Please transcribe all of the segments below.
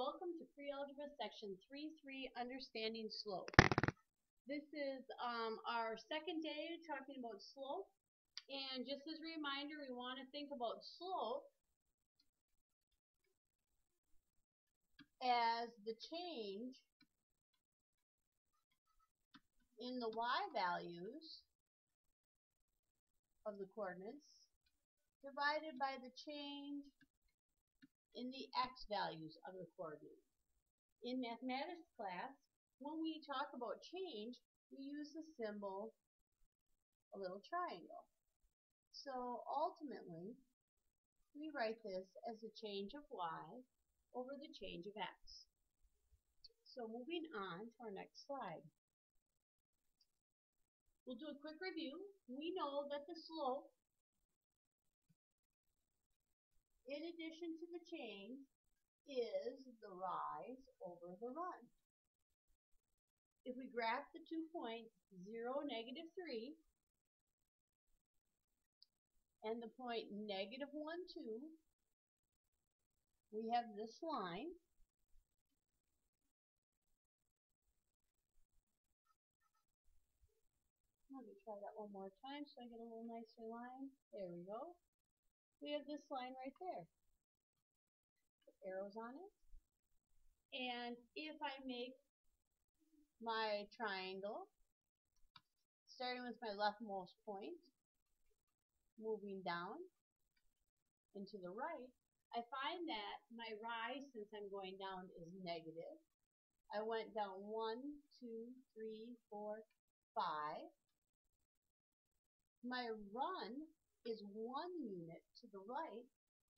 welcome to Pre-Algebra Section 3.3, Understanding Slope. This is our second day talking about slope, and just as a reminder, we want to think about slope as the change in the y values of the coordinates divided by the change in the x values of the coordinates. In mathematics class, when we talk about change, we use the symbol, a little triangle. So ultimately, we write this as the change of y over the change of x. So moving on to our next slide. We'll do a quick review. We know that the slope, in addition to the change, is the rise over the run. If we graph the 2 points, 0, -3, and the point -1, 2, we have this line. Let me try that one more time so I get a little nicer line. There we go. We have this line right there. Put arrows on it. And if I make my triangle, starting with my leftmost point, moving down and to the right, I find that my rise, since I'm going down, is negative. I went down 1, 2, 3, 4, 5. My run is 1 unit to the right,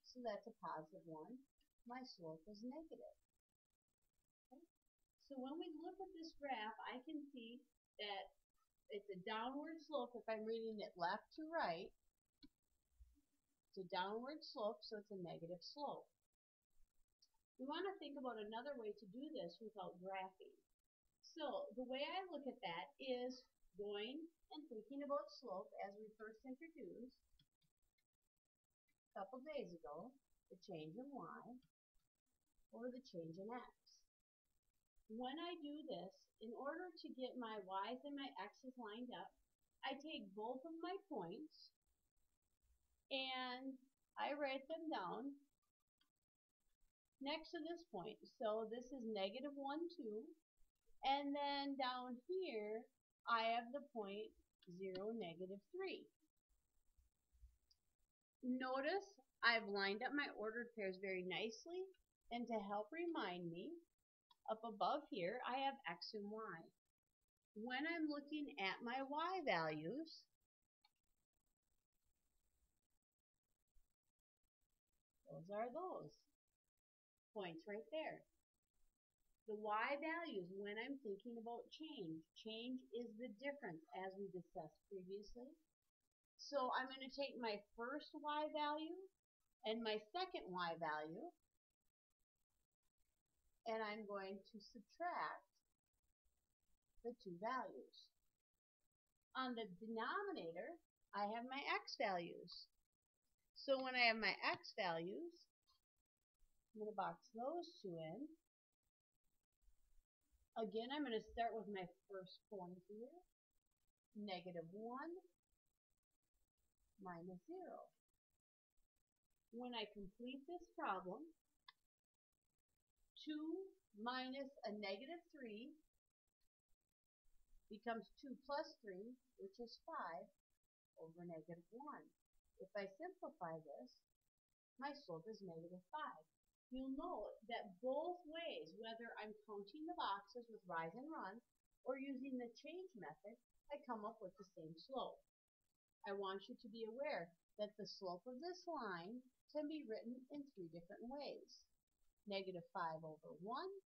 so that's a +1. My slope is negative. Okay? So when we look at this graph, I can see that it's a downward slope if I'm reading it left to right. It's a downward slope, so it's a negative slope. We want to think about another way to do this without graphing. So the way I look at that is going and thinking about slope as we first introduced a couple days ago, the change in y over the change in x. When I do this, in order to get my y's and my x's lined up, I take both of my points and I write them down next to this point. So this is -1, 2, and then down here I have the point 0, -3. Notice I've lined up my ordered pairs very nicely, and to help remind me, up above here I have x and y. When I'm looking at my y values, those are those points right there. The y values, when I'm thinking about change, change is the difference as we discussed previously. So I'm going to take my first y value and my second y value, and I'm going to subtract the two values. On the denominator, I have my x values. So when I have my x values, I'm going to box those two in. Again, I'm going to start with my first point here, -1 minus 0. When I complete this problem, 2 minus a -3 becomes 2 plus 3, which is 5, over -1. If I simplify this, my slope is -5. You'll note that both ways, whether I'm counting the boxes with rise and run or using the change method, I come up with the same slope. I want you to be aware that the slope of this line can be written in 3 different ways. -5 over 1,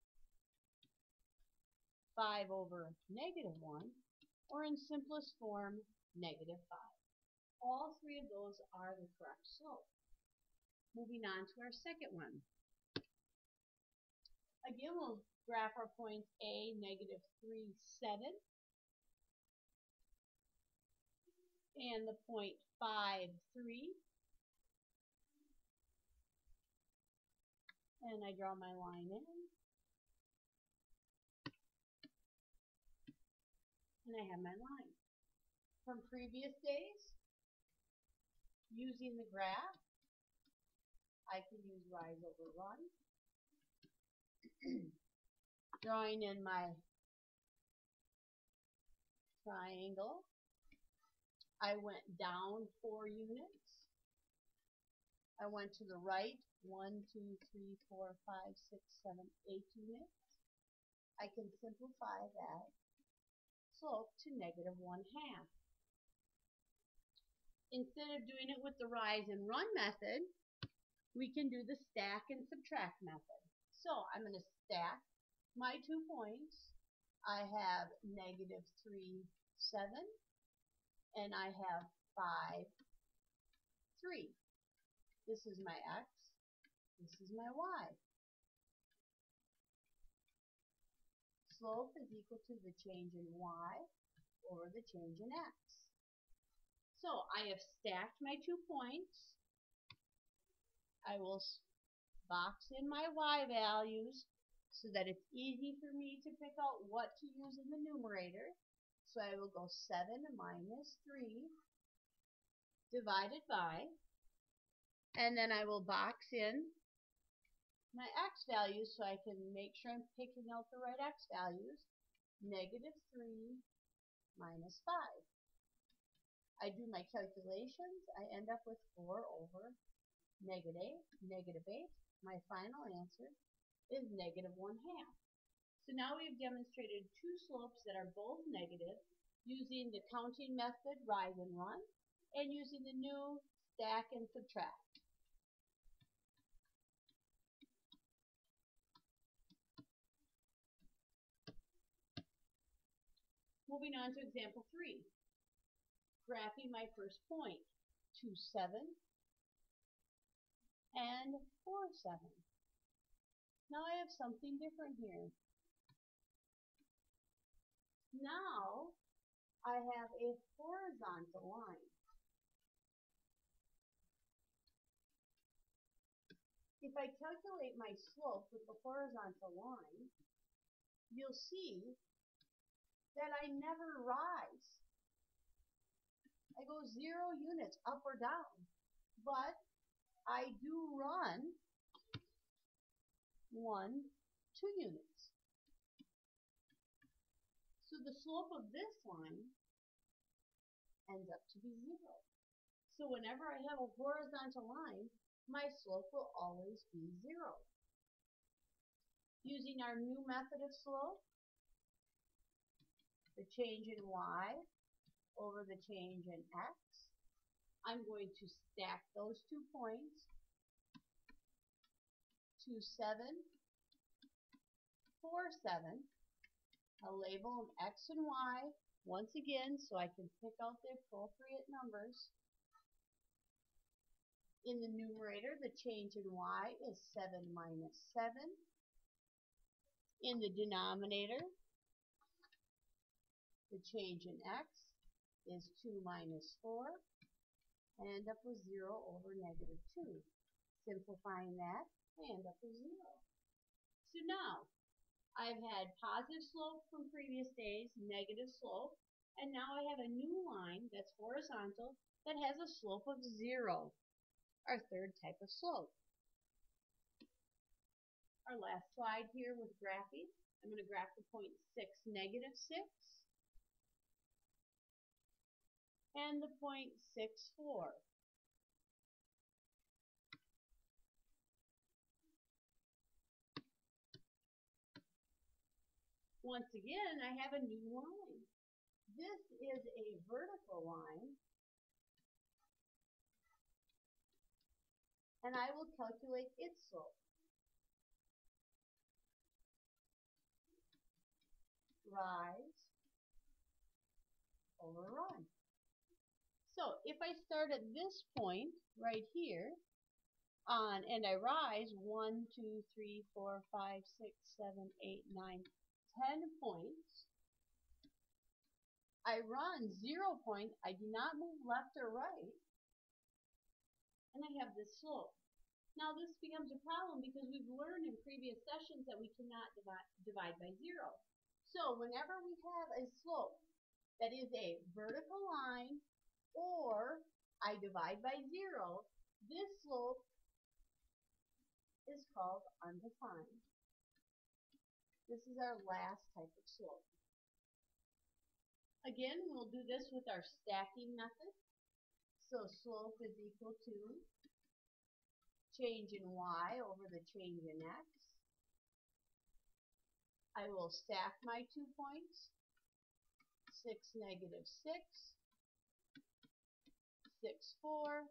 5 over -1, or in simplest form, -5. All 3 of those are the correct slope. Moving on to our second one. Again, we'll graph our points A, -3, 7, and the point 5, 3, and I draw my line in, and I have my line. From previous days, using the graph, I can use rise over run. Drawing in my triangle, I went down 4 units. I went to the right 1, 2, 3, 4, 5, 6, 7, 8 units. I can simplify that slope to -1/2. Instead of doing it with the rise and run method, we can do the stack and subtract method. So I'm going to stack my 2 points. I have -3, 7, and I have 5, 3. This is my x, this is my y. Slope is equal to the change in y over the change in x. So I have stacked my 2 points. I will box in my y values so that it's easy for me to pick out what to use in the numerator. So I will go 7 minus 3 divided by, and then I will box in my x values so I can make sure I'm picking out the right x values. -3 minus 5. I do my calculations. I end up with 4 over -8. My final answer is -1/2. So now we've demonstrated 2 slopes that are both negative using the counting method, rise and run, and using the new stack and subtract. Moving on to example 3. Graphing my first point, 2, 7, and 4, 7. Now I have something different here. Now I have a horizontal line. If I calculate my slope with the horizontal line, you'll see that I never rise. I go 0 units up or down, but I do run 1, 2 units. So the slope of this line ends up to be 0. So whenever I have a horizontal line, my slope will always be 0. Using our new method of slope, the change in y over the change in x, I'm going to stack those 2 points, 2, 7, 4, 7. I'll label them x and y once again so I can pick out the appropriate numbers. In the numerator, the change in y is 7 minus 7. In the denominator, the change in x is 2 minus 4. I end up with 0 over -2. Simplifying that, I end up with 0. So now, I've had positive slope from previous days, negative slope, and now I have a new line that's horizontal that has a slope of 0, our third type of slope. Our last slide here with graphing. I'm going to graph the point 6, -6, and the point 6, 4. Once again, I have a new line. This is a vertical line, and I will calculate its slope. Rise over run. So if I start at this point right here, and I rise 1, 2, 3, 4, 5, 6, 7, 8, 9, 10 points. I run 0 point. I do not move left or right. And I have this slope. Now this becomes a problem because we've learned in previous sessions that we cannot divide by 0. So whenever we have a slope that is a vertical line or I divide by 0, this slope is called undefined. This is our last type of slope. Again, we'll do this with our stacking method. So slope is equal to change in y over the change in x. I will stack my 2 points. 6, negative 6, 6, 4,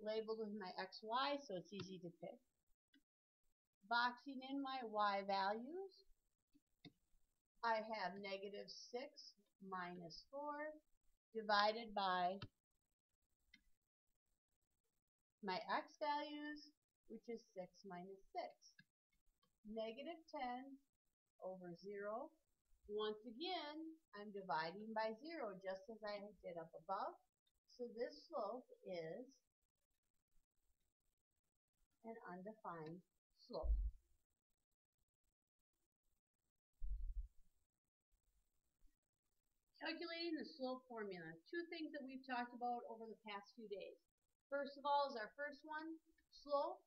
labeled with my xy so it's easy to pick. Boxing in my y values, I have negative 6 minus 4 divided by my x values, which is 6 minus 6. Negative 10 over 0. Once again, I'm dividing by 0 just as I did up above. So this slope is an undefined slope. Calculating the slope formula. Two things that we've talked about over the past few days. First of all is our first one. Slope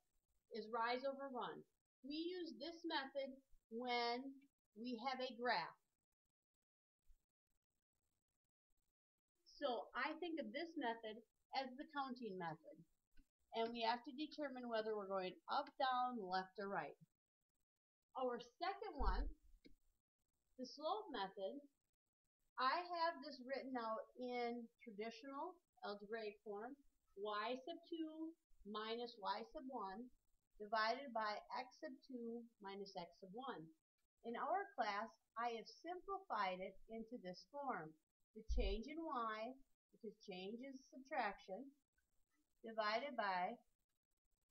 is rise over run. We use this method when we have a graph. So I think of this method as the counting method. And we have to determine whether we're going up, down, left, or right. Our second one, the slope method, I have this written out in traditional algebraic form, y sub 2 minus y sub 1 divided by x sub 2 minus x sub 1. In our class, I have simplified it into this form. The change in y, because change is subtraction, divided by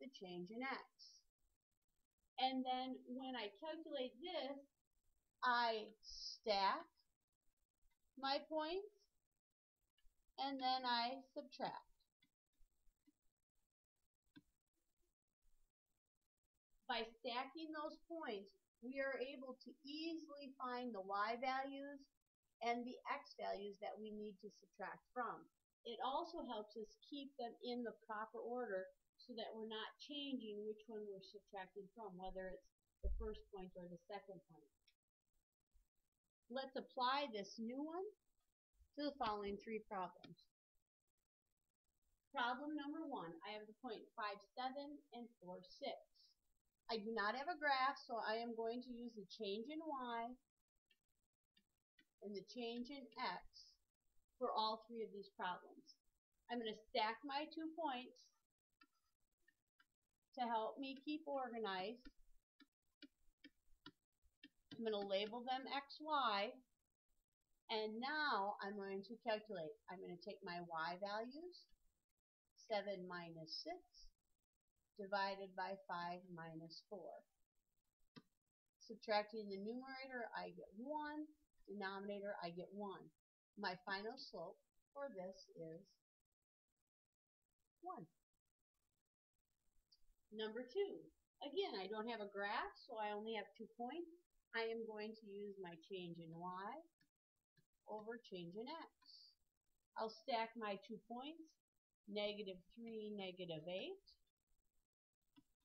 the change in x. And then when I calculate this, I stack my points and then I subtract. By stacking those points, we are able to easily find the y values and the x values that we need to subtract from. It also helps us keep them in the proper order so that we're not changing which one we're subtracting from, whether it's the first point or the second point. Let's apply this new one to the following three problems. Problem number 1, I have the point 5, 7, and 4, 6. I do not have a graph, so I am going to use the change in y and the change in x for all three of these problems. I'm going to stack my 2 points to help me keep organized. I'm going to label them xy, and now I'm going to calculate. I'm going to take my y values, 7 minus 6, divided by 5 minus 4. Subtracting the numerator, I get 1. Denominator, I get 1. My final slope for this is 1. Number 2. Again, I don't have a graph, so I only have 2 points. I am going to use my change in y over change in x. I'll stack my 2 points, negative 3, negative 8,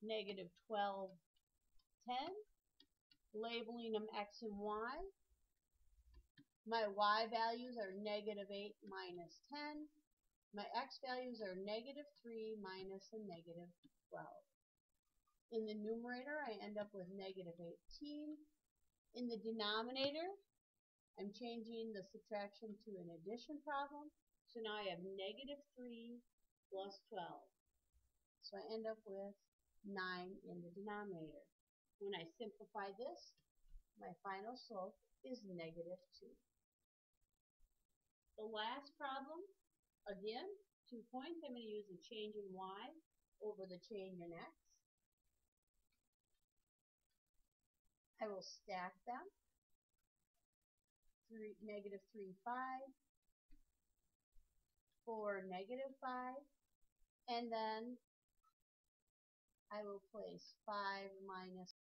negative 12, 10, labeling them x and y. My y values are negative 8 minus 10. My x values are negative 3 minus a negative 12. In the numerator, I end up with negative 18. In the denominator, I'm changing the subtraction to an addition problem. So now I have negative 3 plus 12. So I end up with 9 in the denominator. When I simplify this, my final slope is negative 2. The last problem, again, 2 points. I'm going to use the change in y over the change in x. I will stack them. Negative 3, 5, 4, negative 5, and then I will place 5 minus